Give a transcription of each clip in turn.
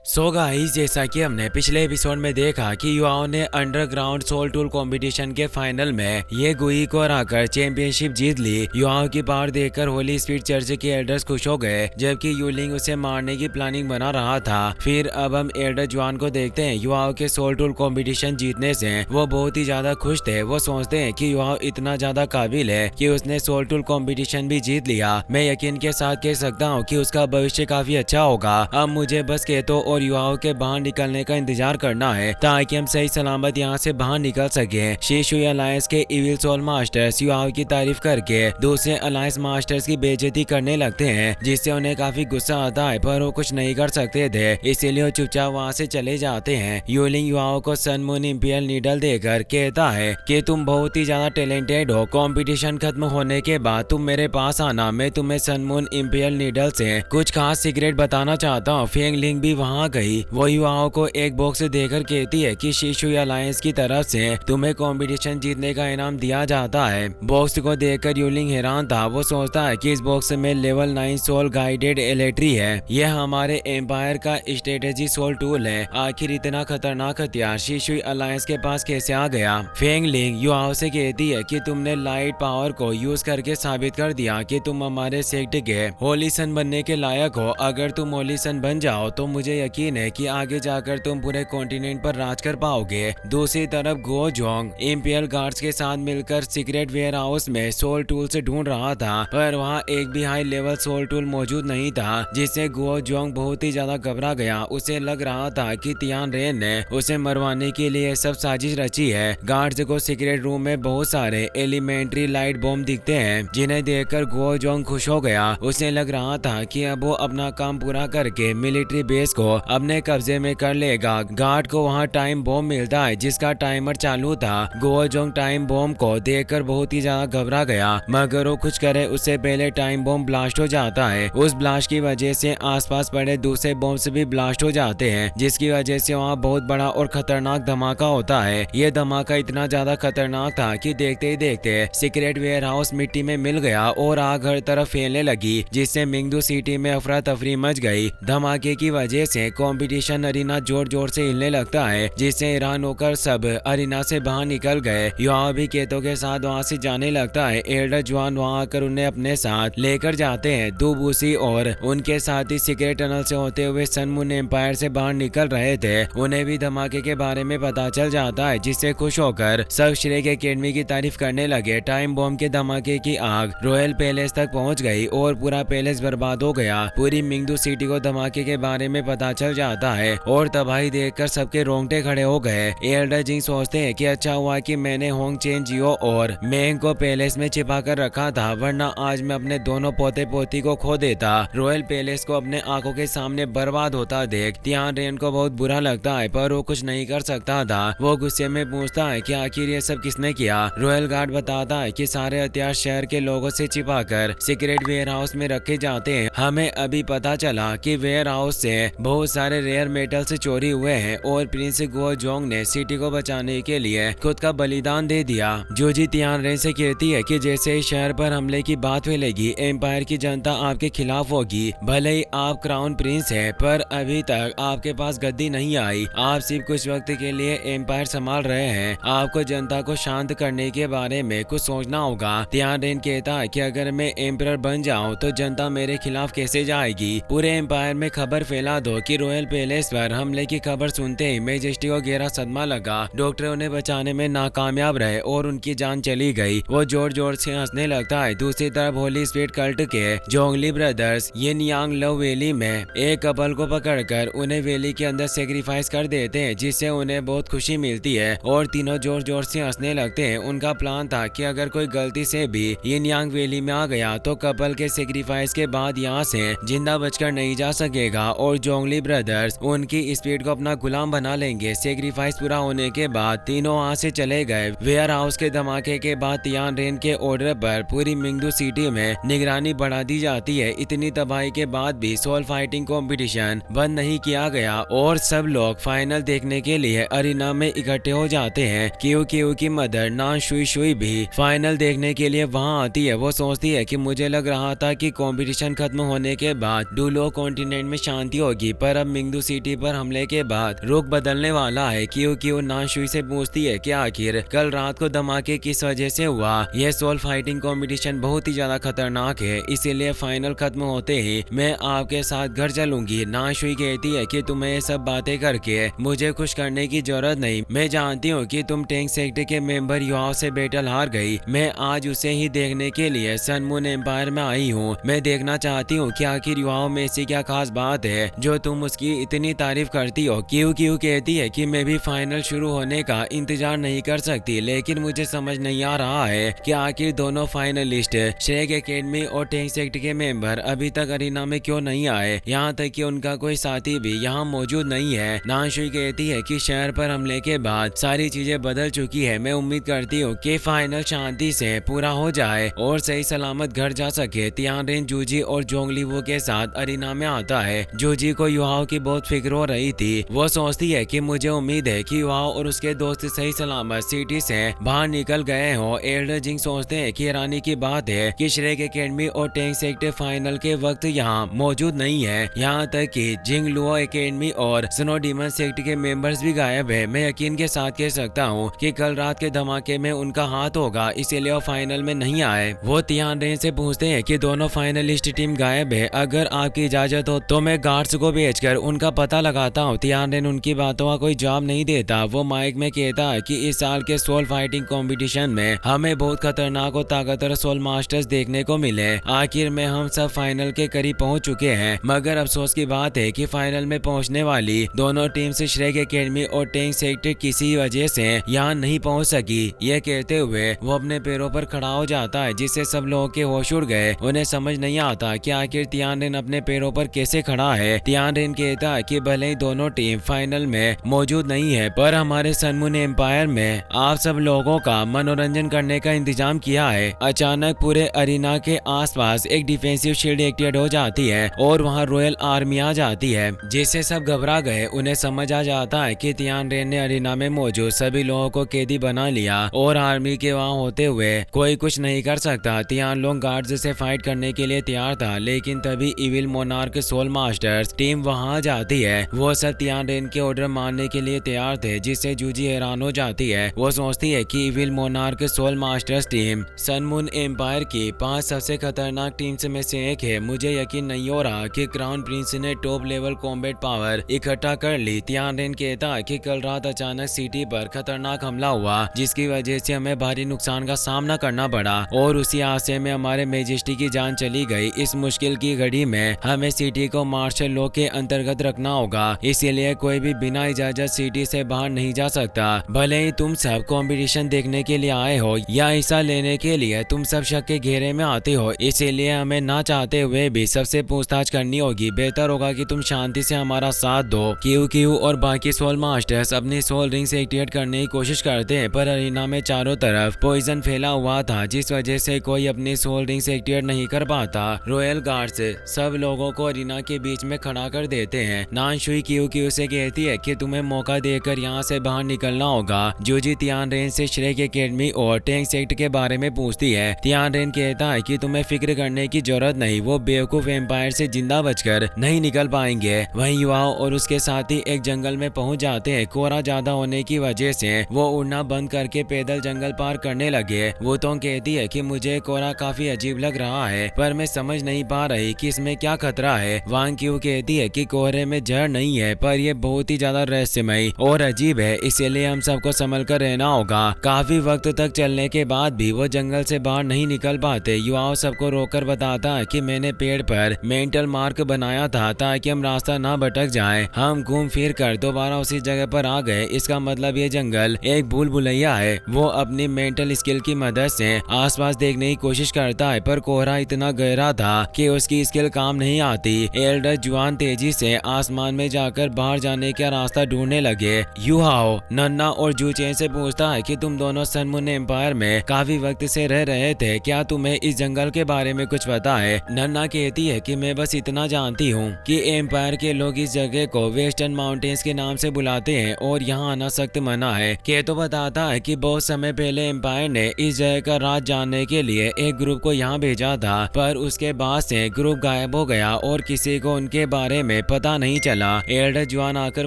So guys, जैसा कि हमने पिछले एपिसोड में देखा कि युवाओं ने अंडरग्राउंड सोल टूल कंपटीशन के फाइनल में ये गुई को हराकर चैंपियनशिप जीत ली। युवाओं की पावर देखकर होली स्पीड चर्च के एल्डर्स खुश हो गए, जबकि यूलिंग उसे मारने की प्लानिंग बना रहा था। फिर अब हम एल्डर जुआन को देखते हैं। युवाओं के सोल टूल कंपटीशन जीतने से वो बहुत ही ज्यादा खुश थे। वो सोचते हैं कि युवाओं इतना ज्यादा काबिल है कि उसने सोल टूल कंपटीशन भी जीत लिया। मैं यकीन के साथ कह सकता हूँ कि उसका भविष्य काफी अच्छा होगा। अब मुझे बस केतो और युवाओं के बाहर निकलने का इंतजार करना है ताकि हम सही सलामत यहाँ से बाहर निकल सके। शिशुई अलायंस के इविल सोल मास्टर्स युवाओं की तारीफ करके दूसरे अलायंस मास्टर्स की बेइज्जती करने लगते हैं, जिससे उन्हें काफी गुस्सा आता है, पर वो कुछ नहीं कर सकते थे, इसीलिए वो चुपचाप वहाँ से चले जाते हैं। यूलिंग युवाओं को सन मून इंपियल नीडल देकर कहता है कि तुम बहुत ही ज्यादा टैलेंटेड हो। कंपटीशन खत्म होने के बाद तुम मेरे पास आना, मैं तुम्हें सन मून इंपियल नीडल से कुछ खास सीक्रेट बताना चाहता हूँ। फेंग लिंग भी वहाँ गई। वो युवाओं को एक बॉक्स देकर कहती है कि शिशुई अलायंस की तरफ से तुम्हें कंपटीशन जीतने का इनाम दिया जाता है। बॉक्स को देखकर यूलिंग हैरान था। वो सोचता है कि इस बॉक्स में लेवल 9 सोल गाइडेड एलेट्री है। यह हमारे एम्पायर का स्ट्रेटेजी सोल टूल है। आखिर इतना खतरनाक हथियार शिशुई अलायंस के पास कैसे आ गया? फेंग लिंग युवाओं से कहती है कि तुमने लाइट पावर को यूज करके साबित कर दिया कि तुम हमारे सेक्ट के होली सन बनने के लायक हो। अगर तुम होली सन बन जाओ तो मुझे यकीन है कि आगे जाकर तुम पूरे कॉन्टिनेंट पर राज कर पाओगे। दूसरी तरफ गो जोंग इंपियल गार्ड्स के साथ मिलकर सीक्रेट वेयर हाउस में सोल टूल से ढूंढ रहा था, पर वहाँ एक भी हाई लेवल सोल टूल मौजूद नहीं था, जिससे गो जोंग बहुत ही ज्यादा घबरा गया। उसे लग रहा था कि तियान रेन ने उसे मरवाने के लिए सब साजिश रची है। गार्ड्स को सीक्रेट रूम में बहुत सारे एलिमेंट्री लाइट बॉम्ब दिखते हैं, जिन्हें देखकर गो जोंग खुश हो गया। उसे लग रहा था कि अब वो अपना काम पूरा करके मिलिट्री बेस को अपने कब्जे में कर लेगा। गार्ड को वहाँ टाइम बॉम्ब मिलता है जिसका टाइमर चालू था। गो जोंग टाइम बॉम्ब को देखकर बहुत ही ज्यादा घबरा गया, मगर वो कुछ करे उससे पहले टाइम बॉम्ब ब्लास्ट हो जाता है। उस ब्लास्ट की वजह से आसपास पड़े दूसरे बॉम्ब भी ब्लास्ट हो जाते हैं, जिसकी वजह से वहाँ बहुत बड़ा और खतरनाक धमाका होता है। ये धमाका इतना ज्यादा खतरनाक था कि देखते ही देखते सीक्रेट वेयर हाउस मिट्टी में मिल गया और आग हर तरफ फैलने लगी, जिससे मिंगदू सिटी में अफरा तफरी मच गई। धमाके की वजह से कंपटीशन अरीना जोर जोर से हिलने लगता है, जिससे हैरान होकर सब अरीना से बाहर निकल गए। युवा भी केतो के साथ वहाँ से जाने लगता है। एल्डर जुआन वहाँ आकर उन्हें अपने साथ लेकर जाते हैं। दुबूसी और उनके साथ ही सीक्रेट टनल से होते हुए सन मून एम्पायर से बाहर निकल रहे थे। उन्हें भी धमाके के बारे में पता चल जाता है, जिससे खुश होकर सब श्रेक एकेडमी की तारीफ करने लगे। टाइम बॉम्ब के धमाके की आग रॉयल पैलेस तक पहुँच गई और पूरा पैलेस बर्बाद हो गया। पूरी मिंगदू सिटी को धमाके के बारे में पता चल जाता है और तबाही देखकर सबके रोंगटे खड़े हो गए। एल्डर जिंग सोचते हैं कि अच्छा हुआ कि मैंने होंग चेन जियो और मेंग को पैलेस में छिपा कर रखा था, वरना आज मैं अपने दोनों पोते पोती को खो देता। रॉयल पैलेस को अपने आंखों के सामने बर्बाद होता देख तियान रेन को बहुत बुरा लगता है, पर वो कुछ नहीं कर सकता था। वो गुस्से में पूछता है कि आखिर ये सब किसने किया। रॉयल गार्ड बताता है कि सारे हथियार शहर के लोगों से छिपा कर सीक्रेट वेयर हाउस में रखे जाते हैं। हमें अभी पता चला कि वेयर हाउस से बहुत सारे रेयर मेटल से चोरी हुए हैं और प्रिंस गो जोंग ने सिटी को बचाने के लिए खुद का बलिदान दे दिया। जोजी तियान रेन से कहती है कि जैसे ही शहर पर हमले की बात फैलेगी, एम्पायर की जनता आपके खिलाफ होगी। भले ही आप क्राउन प्रिंस हैं, पर अभी तक आपके पास गद्दी नहीं आई। आप सिर्फ कुछ वक्त के लिए एम्पायर संभाल रहे हैं। आपको जनता को शांत करने के बारे में कुछ सोचना होगा। तियान रेन कहता है कि अगर मैं एम्परर बन जाऊं तो जनता मेरे खिलाफ कैसे जाएगी। पूरे एम्पायर में खबर फैला दो कि रॉयल पैलेस पर हमले की खबर सुनते ही मेजेस्टी को गहरा सदमा लगा। डॉक्टर उन्हें बचाने में नाकामयाब रहे और उनकी जान चली गई। वो जोर जोर से हंसने लगता है। दूसरी तरफ होली स्पिरिट कल्ट के जोंगली ब्रदर्स यिन यांग लव वैली में एक कपल को पकड़कर उन्हें वैली के अंदर सेक्रीफाइस कर देते हैं, जिससे उन्हें बहुत खुशी मिलती है और तीनों जोर जोर से हंसने लगते हैं। उनका प्लान था कि अगर कोई गलती से भी यिन यांग वैली में आ गया तो कपल के सेक्रीफाइस के बाद यहाँ से जिंदा बचकर नहीं जा सकेगा और जोंगली ब्रदर्स उनकी स्पीड को अपना गुलाम बना लेंगे। सेक्रीफाइस पूरा होने के बाद तीनों वहाँ से चले गए। वेयर हाउस के धमाके के बाद तियान रेन के ऑर्डर पर पूरी मिंगदू सिटी में निगरानी बढ़ा दी जाती है। इतनी तबाही के बाद भी सोल फाइटिंग कंपटीशन बंद नहीं किया गया और सब लोग फाइनल देखने के लिए अरीना में इकट्ठे हो जाते हैं। क्यू क्यू की मदर नान शुई शुई भी फाइनल देखने के लिए वहाँ आती है। वो सोचती है कि मुझे लग रहा था कि कंपटीशन खत्म होने के बाद डूलो कॉन्टिनेंट में शांति होगी, पर पर अब मिंगदू सिटी पर हमले के बाद रुख बदलने वाला है। क्यों नानशुई से पूछती है कि आखिर कल रात को धमाके किस वजह से हुआ। यह सोल फाइटिंग कंपटीशन बहुत ही ज्यादा खतरनाक है, इसीलिए फाइनल खत्म होते ही मैं आपके साथ घर चलूंगी। नानशुई कहती है कि तुम्हें ये सब बातें करके मुझे खुश करने की जरूरत नहीं। मैं जानती हूँ कि तुम टैंक सेक्टर के मेंबर युवाओं से बैटल हार गई। मैं आज उसे ही देखने के लिए सन मून एम्पायर में आई हूँ। मैं देखना चाहती हूँ कि आखिर युवाओं में ऐसी क्या खास बात है जो तुम उसकी इतनी तारीफ करती हो। क्यों कहती है कि मैं भी फाइनल शुरू होने का इंतजार नहीं कर सकती, लेकिन मुझे समझ नहीं आ रहा है कि आखिर दोनों फाइनलिस्ट श्रेक एकेडमी और टैंक सेक्टर के मेंबर अभी तक अरीना में क्यों नहीं आए, यहाँ तक कि उनका कोई साथी भी यहाँ मौजूद नहीं है। नानशुई कहती है कि शहर पर हमले के बाद सारी चीजें बदल चुकी है। मैं उम्मीद करती हूँ कि फाइनल शांति से पूरा हो जाए और सही सलामत घर जा सके। तियानरेन जूजी और जोंगलीवो के साथ अरीना में आता है। जूजी को युवाओं की बहुत फिक्र हो रही थी। वो सोचती है कि मुझे उम्मीद है कि युवाओं और उसके दोस्त सही सलामत सिटी से बाहर निकल गए हो। एल्डर जिंग सोचते हैं कि हैरानी की बात है कि श्रेक एकेडमी और टैंक सेक्टर फाइनल के वक्त यहाँ मौजूद नहीं है। यहाँ तक कि जिंग लुओ एकेडमी और स्नो डीमन सेक्टर के मेंबर्स भी गायब है। मैं यकीन के साथ कह सकता हूँ कि कल रात के धमाके में उनका हाथ होगा, इसीलिए वो फाइनल में नहीं आए। वो तियानरेन से पूछते हैं कि दोनों फाइनलिस्ट टीम गायब है, अगर आपकी इजाजत हो तो मैं गार्ड्स को भेजकर उनका पता लगाता हूँ। तियानरेन उनकी बातों का कोई जवाब नहीं देता। वो माइक में कहता है कि इस साल के सोल फाइटिंग कंपटीशन में हमें बहुत खतरनाक और ताकतवर सोल मास्टर्स देखने को मिले। आखिर में हम सब फाइनल के करीब पहुंच चुके हैं, मगर अफसोस की बात है कि फाइनल में पहुंचने वाली दोनों टीम से श्रेक एकेडमी और टैंक सेक्टर किसी वजह से यहाँ नहीं पहुंच सकी। यह कहते हुए वो अपने पैरों पर खड़ा हो जाता है, जिससे सब लोगों के होश उड़ गए। उन्हें समझ नहीं आता कि आखिर तियानरेन अपने पैरों पर कैसे खड़ा है। तियानरेन कहता है कि भले ही दोनों टीम फाइनल में मौजूद नहीं है, पर हमारे सन मून एम्पायर में आप सब लोगों का मनोरंजन करने का इंतजाम किया है। अचानक पूरे अरीना के आसपास एक डिफेंसिव शील्ड एक्टिवेट हो जाती है और वहां रॉयल आर्मी आ जाती है, जिससे सब घबरा गए। उन्हें समझ आ जाता है कि तियानरेन ने अरीना में मौजूद सभी लोगों को कैदी बना लिया और आर्मी के वहां होते हुए कोई कुछ नहीं कर सकता। तियानलोंग गार्ड्स से फाइट करने के लिए तैयार था, लेकिन तभी evil monarch soul masters team वहां आ जाती है। वो सब तियानरेन के ऑर्डर मानने के लिए तैयार थे, जिससे जूजी हैरान हो जाती है। वो सोचती है कि evil monarch soul masters team sun moon empire की 5 सबसे खतरनाक टीम्स में से एक है। मुझे यकीन नहीं हो रहा कि क्राउन प्रिंस ने टॉप लेवल कॉम्बैट पावर इकट्ठा कर ली। तियानरेन कहता है कि कल रात अचानक सिटी पर खतरनाक हमला हुआ, जिसकी वजह से हमें भारी नुकसान का सामना करना पड़ा और उसी हादसे में हमारे मेजेस्टी की जान चली गई। इस मुश्किल की घड़ी में हमें सिटी को मार्शल लॉ के अंतर्गत रखना होगा, इसीलिए कोई भी बिना इजाजत सिटी से बाहर नहीं जा सकता। भले ही तुम सब कंपटीशन देखने के लिए आए हो या हिस्सा लेने के लिए, तुम सब शक के घेरे में आते हो, इसीलिए हमें ना चाहते हुए भी सबसे पूछताछ करनी होगी। बेहतर होगा कि तुम शांति से हमारा साथ दो। क्यू और बाकी सोल मास्टर्स अपनी सोल रिंग से एक्टिवेट करने की कोशिश करते हैं, पर अरीना में चारों तरफ पॉइजन फैला हुआ था, जिस वजह से कोई अपनी सोल रिंग से एक्टिवेट नहीं कर पाता। रॉयल गार्ड्स सब लोगों को अरीना के बीच में खड़ा कर देते हैं। नानशुई क्यू से कहती है कि तुम्हें मौका देकर यहाँ से बाहर निकलना होगा। जूजी तियानरेन से श्रेक एकेडमी और टैंक सेक्टर के बारे में पूछती है। तियानरेन कहता है कि तुम्हें फिक्र करने की जरूरत नहीं, वो बेवकूफ एम्पायर से जिंदा बचकर नहीं निकल पाएंगे। वहीं युवाओं और उसके साथी एक जंगल में पहुंच जाते हैं। कोहरा ज्यादा होने की वजह से वो उड़ना बंद करके पैदल जंगल पार करने लगे। वो तो कहती है कि मुझे कोहरा काफी अजीब लग रहा है, पर मैं समझ नहीं पा रही कि इसमें क्या खतरा है। वांग क्यू कहती है कि कोहरे में जहर नहीं है, पर ये बहुत ही ज्यादा रहस्यमयी और अजीब है, इसीलिए हम सबको संभल कर रहना होगा। काफी वक्त तक चलने के बाद भी वो जंगल से बाहर नहीं निकल पाते। युवाओं सबको रोककर बताता है कि मैंने पेड़ पर मेंटल मार्क बनाया था ताकि हम रास्ता ना भटक जाएं। हम घूम फिर कर दोबारा उसी जगह पर आ गए, इसका मतलब ये जंगल एक भूल भुलैया है। वो अपनी मेंटल स्किल की मदद से आसपास देखने की कोशिश करता है, पर कोहरा इतना गहरा था कि उसकी स्किल काम नहीं आती। एल्डर जुआन तेजी से आसमान में जाकर बाहर जाने का रास्ता ढूंढने लगे। युहाओ नन्ना और जूचेन से पूछता है कि तुम दोनों सन मून एम्पायर में काफी वक्त से रह रहे थे, क्या तुम्हें इस जंगल के बारे में कुछ पता है? नन्ना कहती है कि मैं बस इतना जानती हूँ कि एम्पायर के लोग इस जगह को वेस्टर्न माउंटेन्स के नाम से बुलाते हैं और यहाँ आना सख्त मना है। केतो बताता है कि बहुत समय पहले एम्पायर ने इस जगह का राज जानने के लिए एक ग्रुप को यहाँ भेजा था, पर उसके बाद से ग्रुप गायब हो गया और किसी को उनके बारे में हमें पता नहीं चला। एल्डर जुआन आकर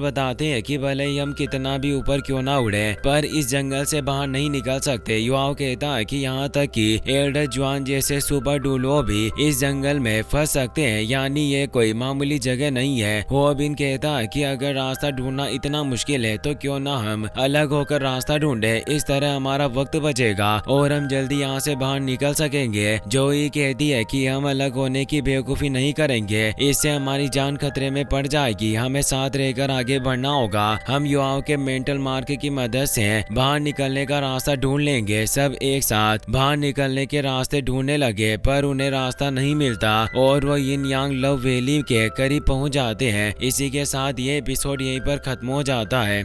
बताते हैं कि भले ही हम कितना भी ऊपर क्यों ना उड़े, पर इस जंगल से बाहर नहीं निकल सकते। युआओ कहता है कि यहाँ तक कि एल्डर जुआन जैसे सुपर डुलुओ भी इस जंगल में फंस सकते हैं, यानी ये कोई मामूली जगह नहीं है। होबिन कहता है कि अगर रास्ता ढूंढना इतना मुश्किल है तो क्यों ना हम अलग होकर रास्ता ढूंढे, इस तरह हमारा वक्त बचेगा और हम जल्दी यहाँ से बाहर निकल सकेंगे। जोई कहती है कि हम अलग होने की बेवकूफी नहीं करेंगे, इससे हमारी जान खतरे में पड़ जाएगी, हमें साथ रहकर आगे बढ़ना होगा। हम युवाओं के मेंटल मार्क की मदद से बाहर निकलने का रास्ता ढूंढ लेंगे। सब एक साथ बाहर निकलने के रास्ते ढूंढने लगे, पर उन्हें रास्ता नहीं मिलता और वो यिन यांग लव वैली के करीब पहुंच जाते हैं। इसी के साथ ये एपिसोड यहीं पर खत्म हो जाता है।